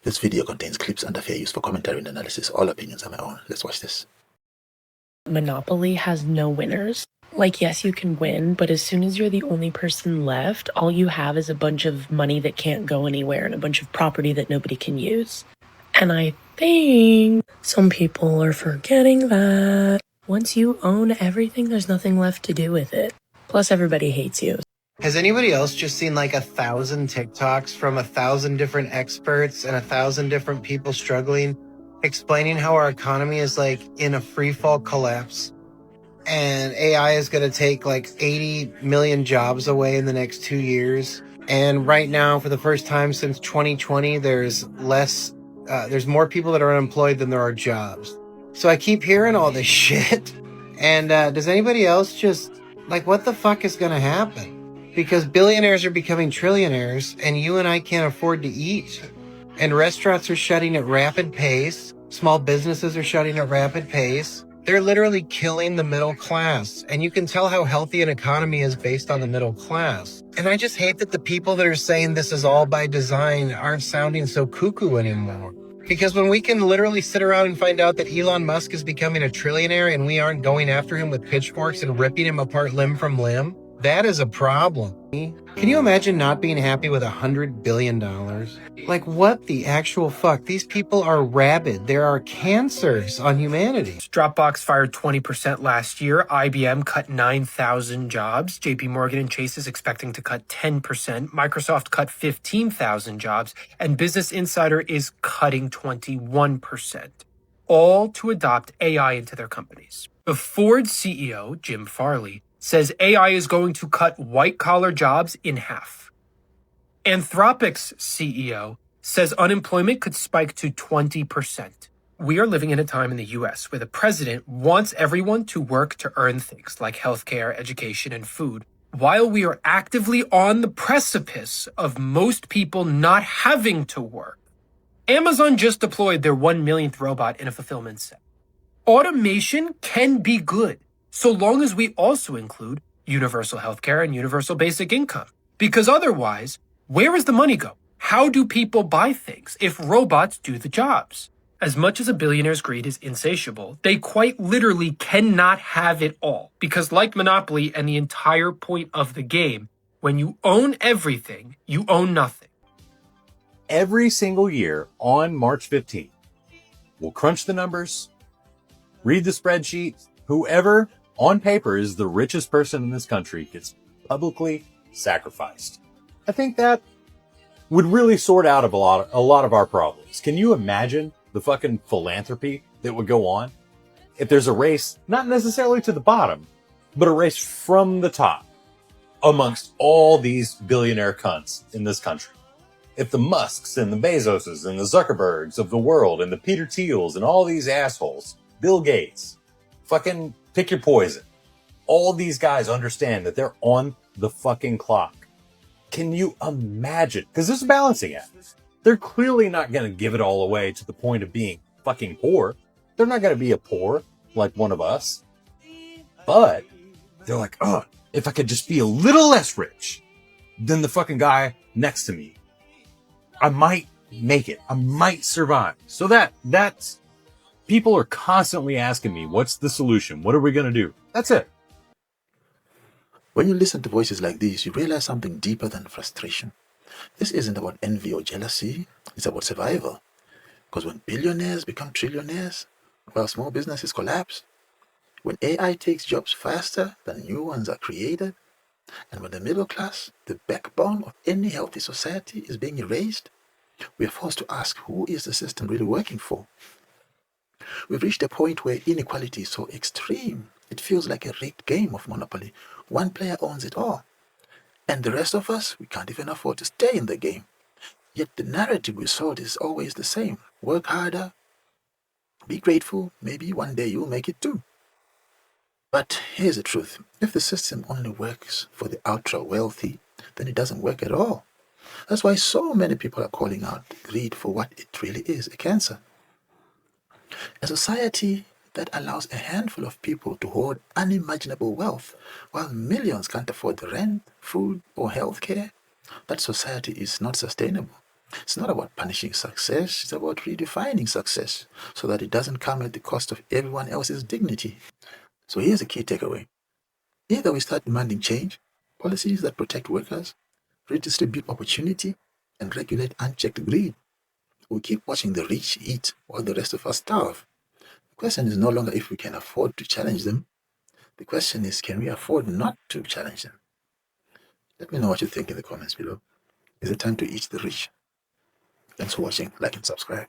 This video contains clips under fair use for commentary and analysis. All opinions are my own. Let's watch this. Monopoly has no winners. Like, yes, you can win, but as soon as you're the only person left, all you have is a bunch of money that can't go anywhere and a bunch of property that nobody can use. And I think some people are forgetting that once you own everything, there's nothing left to do with it. Plus, everybody hates you. Has anybody else just seen like 1,000 TikToks from 1,000 different experts and 1,000 different people struggling, explaining how our economy is like in a free fall collapse and AI is going to take like 80 million jobs away in the next 2 years? And right now, for the first time since 2020, there's more people that are unemployed than there are jobs. So I keep hearing all this shit. And does anybody else just like, what the fuck is going to happen? Because billionaires are becoming trillionaires and you and I can't afford to eat. And restaurants are shutting at rapid pace. Small businesses are shutting at rapid pace. They're literally killing the middle class. And you can tell how healthy an economy is based on the middle class. And I just hate that the people that are saying this is all by design aren't sounding so cuckoo anymore. Because when we can literally sit around and find out that Elon Musk is becoming a trillionaire and we aren't going after him with pitchforks and ripping him apart limb from limb, that is a problem. Can you imagine not being happy with $100 billion? Like, what the actual fuck? These people are rabid. There are cancers on humanity. Dropbox fired 20% last year. IBM cut 9,000 jobs. JP Morgan and Chase is expecting to cut 10%. Microsoft cut 15,000 jobs. And Business Insider is cutting 21%. All to adopt AI into their companies. The Ford CEO, Jim Farley, says AI is going to cut white-collar jobs in half. Anthropic's CEO says unemployment could spike to 20%. We are living in a time in the US where the president wants everyone to work to earn things like healthcare, education, and food, while we are actively on the precipice of most people not having to work. Amazon just deployed their 1 millionth robot in a fulfillment center. Automation can be good, so long as we also include universal healthcare and universal basic income. Because otherwise, where does the money go? How do people buy things if robots do the jobs? As much as a billionaire's greed is insatiable, they quite literally cannot have it all. Because like Monopoly and the entire point of the game, when you own everything, you own nothing. Every single year on March 15th, we'll crunch the numbers, read the spreadsheet, whoever on paper is the richest person in this country gets publicly sacrificed. I think that would really sort out a lot of our problems. Can you imagine the fucking philanthropy that would go on if there's a race, not necessarily to the bottom, but a race from the top amongst all these billionaire cunts in this country? If the Musks and the Bezoses and the Zuckerbergs of the world and the Peter Thiels and all these assholes, Bill Gates, fucking pick your poison. All these guys understand that they're on the fucking clock. Can you imagine? Because there's a balancing act. They're clearly not going to give it all away to the point of being fucking poor. They're not going to be a poor like one of us. But they're like, oh, if I could just be a little less rich than the fucking guy next to me, I might make it. I might survive. So that's people are constantly asking me, what's the solution? What are we going to do? That's it. When you listen to voices like these, you realize something deeper than frustration. This isn't about envy or jealousy. It's about survival. Because when billionaires become trillionaires, while small businesses collapse, when AI takes jobs faster than new ones are created, and when the middle class, the backbone of any healthy society, is being erased, we are forced to ask, who is the system really working for? We've reached a point where inequality is so extreme, it feels like a rigged game of Monopoly. One player owns it all. And the rest of us, we can't even afford to stay in the game. Yet the narrative we sold is always the same. Work harder, be grateful, maybe one day you'll make it too. But here's the truth. If the system only works for the ultra-wealthy, then it doesn't work at all. That's why so many people are calling out greed for what it really is, a cancer. A society that allows a handful of people to hoard unimaginable wealth while millions can't afford the rent, food, or health care, that society is not sustainable. It's not about punishing success, it's about redefining success so that it doesn't come at the cost of everyone else's dignity. So here's a key takeaway. Either we start demanding change, policies that protect workers, redistribute opportunity, and regulate unchecked greed. We keep watching the rich eat while the rest of us starve. The question is no longer if we can afford to challenge them. The question is, can we afford not to challenge them? Let me know what you think in the comments below. Is it time to eat the rich? Thanks for watching. Like and subscribe.